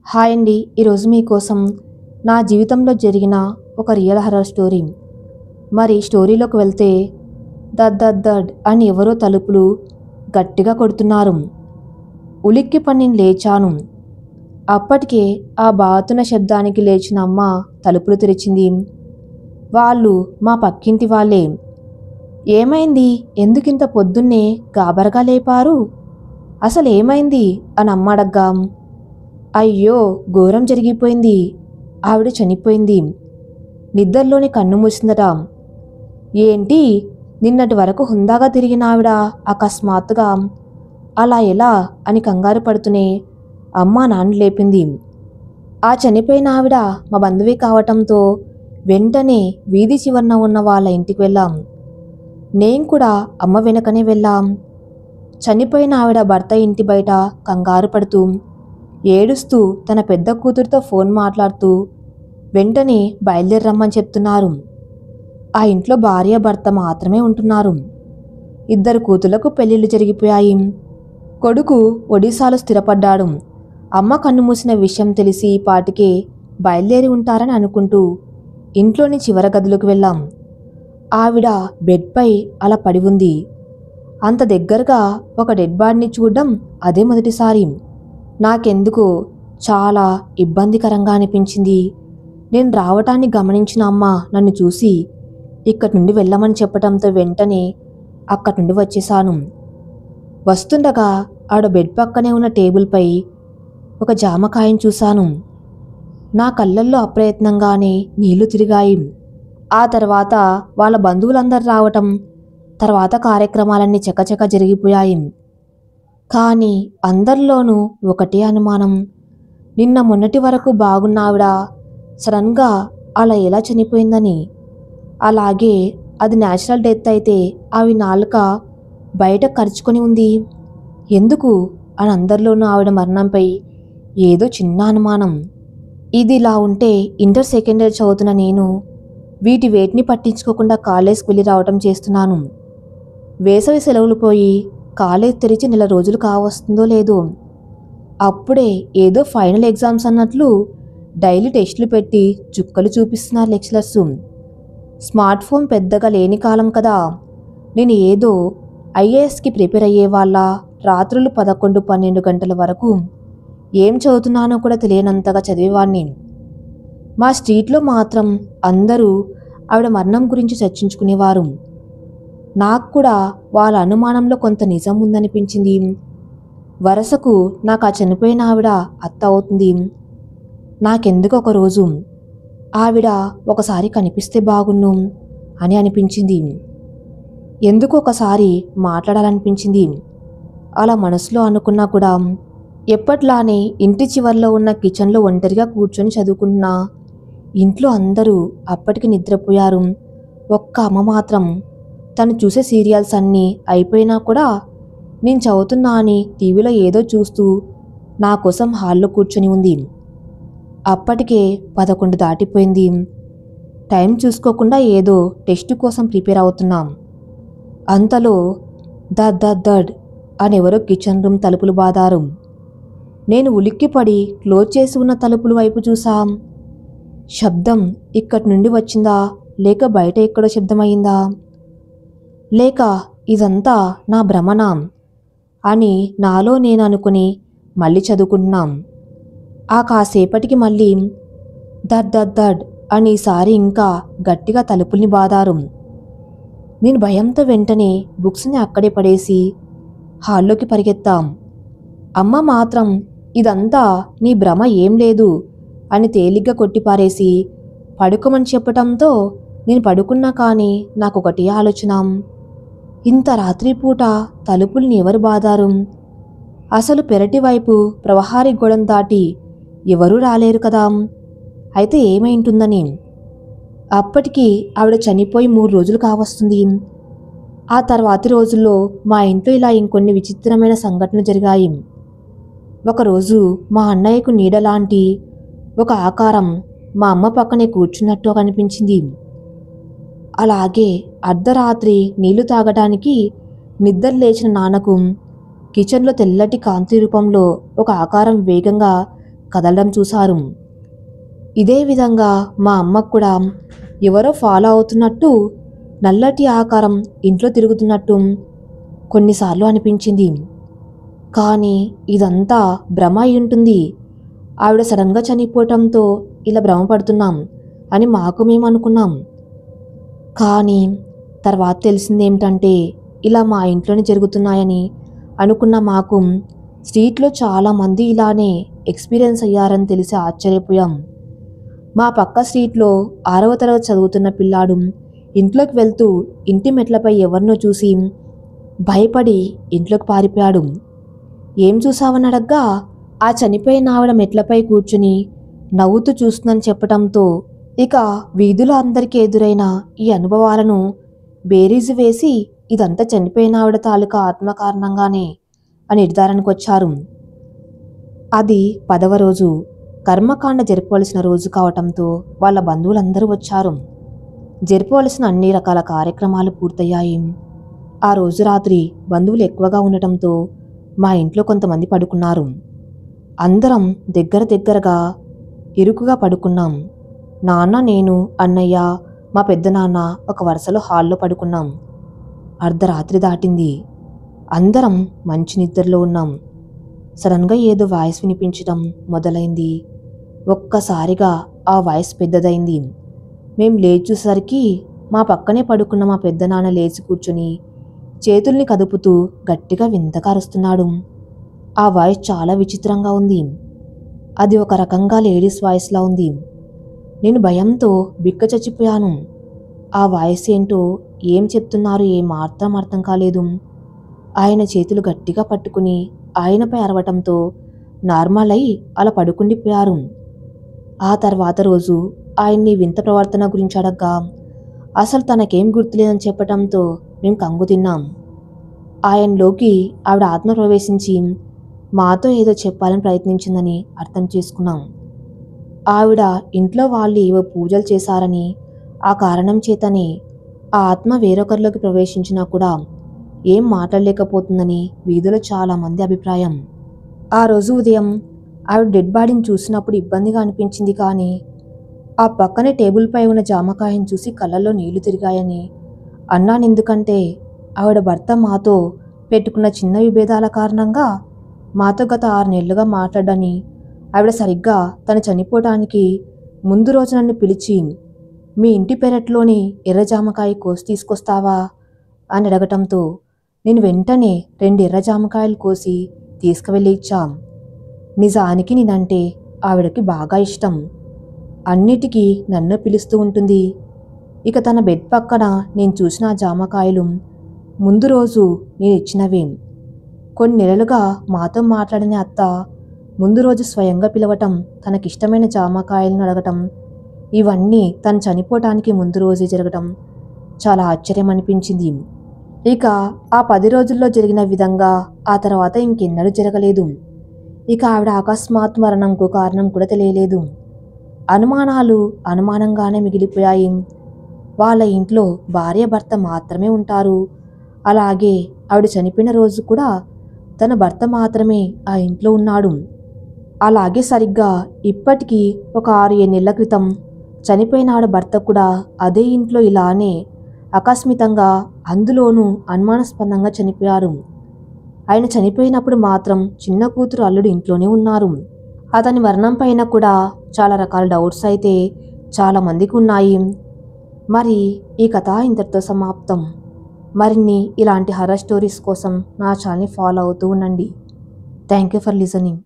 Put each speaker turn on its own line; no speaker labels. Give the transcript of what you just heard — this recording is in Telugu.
హాయ్ అండి. ఈరోజు మీకోసం నా జీవితంలో జరిగిన ఒక రియల్ హర్రర్ స్టోరీ. మరి స్టోరీలోకి వెళ్తే దడ్ దడ్ దడ్ అని ఎవరో తలుపులు గట్టిగా కొడుతున్నారు. ఉలిక్కిపడి నేను లేచాను. అప్పటికే ఆ బాతున్న శబ్దానికి లేచిన అమ్మ తలుపులు తెరిచింది. వాళ్ళు మా పక్కింటి వాళ్ళే. ఏమైంది? ఎందుకింత పొద్దున్నే గాబరగా లేపారు? అసలు ఏమైంది అని అమ్మ అడగ్గా, అయ్యో ఘోరం జరిగిపోయింది, ఆవిడ చనిపోయింది, నిద్రలోని కన్ను మూసిందట. ఏంటి? నిన్నటి వరకు హుందాగా తిరిగిన ఆవిడ అకస్మాత్తుగా అలా ఎలా అని కంగారు పడుతూనే అమ్మ నాన్న లేపింది. ఆ చనిపోయిన ఆవిడ మా బంధువే కావటంతో వెంటనే వీధి చివరన ఉన్న వాళ్ళ ఇంటికి వెళ్ళాం. నేను కూడా అమ్మ వెనకనే వెళ్ళాం. చనిపోయిన ఆవిడ భర్త ఇంటి బయట కంగారు పడుతూ ఏడుస్తూ తన పెద్ద కూతురితో ఫోన్ మాట్లాడుతూ వెంటనే బయలుదేరమ్మని చెప్తున్నారు. ఆ ఇంట్లో భార్య భర్త మాత్రమే ఉంటున్నారు. 2 కూతుళ్లకు పెళ్లిళ్ళు జరిగిపోయాయి. కొడుకు ఒడిశాలో స్థిరపడ్డాడు. అమ్మ కన్ను మూసిన విషయం తెలిసి పాటికే బయలుదేరి ఉంటారని అనుకుంటూ ఇంట్లోని చివర గదిలోకి వెళ్ళాం. ఆవిడ బెడ్పై అలా పడి ఉంది. అంత దగ్గరగా ఒక డెడ్ బాడీని చూడడం అదే మొదటిసారి. నాకెందుకో చాలా ఇబ్బందికరంగా అనిపించింది. నేను రావటాన్ని గమనించిన అమ్మ నన్ను చూసి ఇక్కడి నుండి వెళ్ళమని చెప్పడంతో వెంటనే అక్కడి నుండి వచ్చేశాను. వస్తుండగా ఆవిడ బెడ్ పక్కనే ఉన్న టేబుల్పై ఒక జామకాయను చూశాను. నా కళ్ళల్లో అప్రయత్నంగానే నీళ్లు తిరిగాయి. ఆ తర్వాత వాళ్ళ బంధువులందరూ రావటం, తర్వాత కార్యక్రమాలన్నీ చకచక జరిగిపోయాయి. కానీ అందరిలోనూ ఒకటే అనుమానం. నిన్న మొన్నటి వరకు బాగున్న ఆవిడ సడన్గా అలా ఎలా చనిపోయిందని. అలాగే అది న్యాచురల్ డెత్ అయితే ఆవి నాలుక బయట కరుచుకొని ఉంది ఎందుకు అని అందరిలోనూ ఆవిడ మరణంపై ఏదో చిన్న అనుమానం. ఇది ఇలా ఉంటే ఇంటర్ సెకండ్ ఇయర్ చదువుతున్న నేను వేటిని పట్టించుకోకుండా కాలేజ్కి వెళ్ళి రావటం చేస్తున్నాను. వేసవి సెలవులు పోయి కాలేజ్ తెరిచి నెల రోజులు కావస్తుందో లేదో. అప్పుడే ఏదో ఫైనల్ ఎగ్జామ్స్ అన్నట్లు డైలీ టెస్టులు పెట్టి చుక్కలు చూపిస్తున్నారు లెక్చరర్స్. స్మార్ట్ ఫోన్ పెద్దగా లేని కాలం కదా. నేను ఏదో ఐఏఎస్కి ప్రిపేర్ అయ్యే వాళ్ళ రాత్రులు 11-12 గంటల వరకు ఏం చదువుతున్నానో కూడా తెలియనంతగా చదివేవాడిని. మా స్ట్రీట్లో మాత్రం అందరూ ఆవిడ మరణం గురించి చర్చించుకునేవారు. నాకు కూడా వాళ్ళ అనుమానంలో కొంత నిజం ఉందనిపించింది. వరసకు నాకు ఆ చనిపోయిన ఆవిడ అత్త అవుతుంది. నాకెందుకు ఒకరోజు ఆవిడ ఒకసారి కనిపిస్తే బాగున్ను అని అనిపించింది. ఎందుకు ఒకసారి మాట్లాడాలనిపించింది. అలా మనసులో అనుకున్నా కూడా ఎప్పట్లానే ఇంటి చివర్లో ఉన్న కిచెన్లో ఒంటరిగా కూర్చొని చదువుకుంటున్నా. ఇంట్లో అందరూ అప్పటికి నిద్రపోయారు. ఒక్క అమ్మ మాత్రం తను చూసే సీరియల్స్ అన్నీ అయిపోయినా కూడా నేను చదువుతున్నా అని టీవీలో ఏదో చూస్తూ నా కోసం హాల్లో కూర్చొని ఉంది. అప్పటికే 11 దాటిపోయింది. టైం చూసుకోకుండా ఏదో టెస్ట్ కోసం ప్రిపేర్ అవుతున్నాం. అంతలో దడ్ దడ్ దడ్ అని ఎవరో కిచెన్ రూమ్ తలుపులు బాదారు. నేను ఉలిక్కిపడి క్లోజ్ చేసి ఉన్న తలుపుల వైపు చూసాం. శబ్దం ఇక్కడి నుండి వచ్చిందా లేక బయట ఎక్కడో శబ్దమయ్యిందా, లేక ఇదంతా నా భ్రమనా అని నాలో నేను అనుకుని మళ్ళీ చదువుకుంటున్నాం. ఆ కాసేపటికి మళ్ళీ దడ్ దడ్ దడ్ అని ఈసారి ఇంకా గట్టిగా తలుపుల్ని బాదారు. నేను భయంతో వెంటనే బుక్స్ని అక్కడే పడేసి హాల్లోకి పరిగెత్తాం. అమ్మ మాత్రం ఇదంతా నీ భ్రమ ఏం లేదు అని తేలిగ్గా కొట్టిపారేసి పడుకోమని చెప్పటంతో నేను పడుకున్నా. కానీ నాకు ఒకటే ఆలోచన, ఇంత రాత్రిపూట తలుపుల్ని ఎవరు బాదారు? అసలు పెరటి వైపు ప్రవహారి గోడం దాటి ఎవరూ రాలేరు కదా. అయితే ఏమైంటుందని. అప్పటికి ఆవిడ చనిపోయి 3 రోజులు కావస్తుంది. ఆ తర్వాతి రోజుల్లో మా ఇంట్లో ఇలా ఇంకొన్ని విచిత్రమైన సంఘటనలు జరిగాయి. ఒకరోజు మా అన్నయ్యకు నీడలాంటి ఒక ఆకారం మా అమ్మ పక్కనే కూర్చున్నట్టు కనిపించింది. అలాగే అర్ధరాత్రి నీళ్లు తాగడానికి నిద్ర లేచిన నాన్నకు కిచెన్లో తెల్లటి కాంతి రూపంలో ఒక ఆకారం వేగంగా కదలడం చూశారు. ఇదే విధంగా మా అమ్మకు కూడా ఎవరో ఫాలో అవుతున్నట్టు, నల్లటి ఆకారం ఇంట్లో తిరుగుతున్నట్టు కొన్నిసార్లు అనిపించింది. కానీ ఇదంతా భ్రమ అయి ఉంటుంది, ఆవిడ సడన్గా చనిపోవటంతో ఇలా భ్రమపడుతున్నాం అని మాకు మేము అనుకున్నాం. కానీ తర్వాత తెలిసిందేమిటంటే ఇలా మా ఇంట్లోనే జరుగుతున్నాయని అనుకున్న మాకు స్ట్రీట్లో చాలామంది ఇలానే ఎక్స్పీరియన్స్ అయ్యారని తెలిసి ఆశ్చర్యపోయాం. మా పక్క స్ట్రీట్లో 6వ తరగతి చదువుతున్న పిల్లాడు ఇంట్లోకి వెళ్తూ ఇంటి మెట్లపై ఎవరినో చూసి భయపడి ఇంట్లోకి పారిపోయాడు. ఏం చూసావని అడగ్గా ఆ చనిపోయిన ఆవిడ మెట్లపై కూర్చుని నవ్వుతూ చూస్తుందని చెప్పటంతో ఇక వీధిలో అందరికీ ఎదురైన ఈ అనుభవాలను బేరీజు వేసి ఇదంతా చనిపోయిన ఆవిడ తాలూకా ఆత్మ కారణంగానే అని నిర్ధారణకు వచ్చారు. అది 10వ రోజు, కర్మకాండ జరపవలసిన రోజు కావటంతో వాళ్ళ బంధువులందరూ వచ్చారు. జరపవలసిన అన్ని రకాల కార్యక్రమాలు పూర్తయ్యాయి. ఆ రోజు రాత్రి బంధువులు ఎక్కువగా ఉండటంతో మా ఇంట్లో కొంతమంది పడుకున్నారు. అందరం దగ్గరగా ఇరుకుగా పడుకున్నాం. నాన్న, నేను, అన్నయ్య, మా పెద్దనాన్న ఒక వరుసలో హాల్లో పడుకున్నాం. అర్ధరాత్రి దాటింది. అందరం మంచి నిద్రలో ఉన్నాం. సడన్గా ఏదో వాయిస్ వినిపించడం మొదలైంది. ఒక్కసారిగా ఆ వాయిస్ పెద్దదైంది. మేం లేచి చూసేసరికి మా పక్కనే పడుకున్న మా పెద్దనాన్న లేచి కూర్చుని చేతుల్ని కదుపుతూ గట్టిగా వింతగా అరుస్తున్నాడు. ఆ వాయిస్ చాలా విచిత్రంగా ఉంది. అది ఒక రకంగా లేడీస్ వాయిస్లా ఉంది. నేను భయంతో బిక్క చచ్చిపోయాను. ఆ వాయిస్ ఏంటో, ఏం చెప్తున్నారు ఏమాత్రం అర్థం కాలేదు. ఆయన చేతులు గట్టిగా పట్టుకుని ఆయనపై అరవటంతో నార్మల్ అయి అలా పడుకుండిపోయారు. ఆ తర్వాత రోజు ఆయన్ని వింత ప్రవర్తన గురించి అడగ్గా అసలు తనకేం గుర్తులేదని చెప్పటంతో మేము కంగు తిన్నాం. ఆయనలోకి ఆవిడ ఆత్మ ప్రవేశించి మాతో ఏదో చెప్పాలని ప్రయత్నించిందని అర్థం చేసుకున్నాం. ఆవిడ ఇంట్లో వాళ్ళు ఏవో పూజలు చేశారని, ఆ కారణం చేతనే ఆ ఆత్మ వేరొకరిలోకి ప్రవేశించినా కూడా ఏం మాట్లాడలేకపోతుందని వీధిలో చాలామంది అభిప్రాయం. ఆ రోజు ఉదయం ఆవిడ డెడ్ బాడీని చూసినప్పుడు ఇబ్బందిగా అనిపించింది. కానీ ఆ పక్కనే టేబుల్పై ఉన్న జామకాయని చూసి కళ్ళల్లో నీళ్లు తిరిగాయని అన్నాను. ఎందుకంటే ఆవిడ భర్త మాతో పెట్టుకున్న చిన్న విభేదాల కారణంగా మాతో గత 6 నెలలుగా మాట్లాడని, ఆవిడ సరిగ్గా తను చనిపోవడానికి ముందు రోజు నన్ను పిలిచి మీ ఇంటి పెరట్లోని ఎర్ర జామకాయ కోసి తీసుకొస్తావా అని అడగటంతో నేను వెంటనే 2 ఎర్ర జామకాయలు కోసి తీసుకువెళ్ళి ఇచ్చాం. నిజానికి నేనంటే ఆవిడకి బాగా ఇష్టం. అన్నిటికీ నన్ను పిలుస్తూ ఉంటుంది. ఇక తన బెడ్ పక్కన నేను చూసిన ఆ జామకాయలు ముందు రోజు నేను ఇచ్చినవే. కొన్ని నెలలుగా మాతో మాట్లాడిన అత్త ముందు రోజు స్వయంగా పిలవటం, తనకిష్టమైన జామకాయలను అడగటం, ఇవన్నీ తను చనిపోవటానికి ముందు రోజే జరగటం చాలా ఆశ్చర్యం అనిపించింది. ఇక ఆ 10 రోజుల్లో జరిగిన విధంగా ఆ తర్వాత ఇంకెన్నడూ జరగలేదు. ఇక ఆవిడ అకస్మాత్ మరణంకు కారణం కూడా తెలియలేదు. అనుమానాలు అనుమానంగానే మిగిలిపోయాయి. వాళ్ళ ఇంట్లో భార్య భర్త మాత్రమే ఉంటారు. అలాగే ఆవిడ చనిపోయిన రోజు కూడా తన భర్త మాత్రమే ఆ ఇంట్లో ఉన్నాడు. అలాగే సరిగ్గా ఇప్పటికీ ఒక 6-7 నెలల క్రితం చనిపోయిన ఆవిడ భర్త కూడా అదే ఇంట్లో ఇలానే ఆకస్మికంగా, అందులోనూ అనుమానాస్పదంగా చనిపోయారు. ఆయన చనిపోయినప్పుడు మాత్రం చిన్న కూతురు అల్లుడు ఇంట్లోనే ఉన్నారు. అతని మరణం పైన కూడా చాలా రకాల డౌట్స్ అయితే చాలా మందికి ఉన్నాయి. మరి ఈ కథ ఇంతటితో సమాప్తం. మరిన్ని ఇలాంటి హర్రర్ స్టోరీస్ కోసం నా ఛానల్ని ఫాలో అవుతూ ఉండండి. Thank you for listening.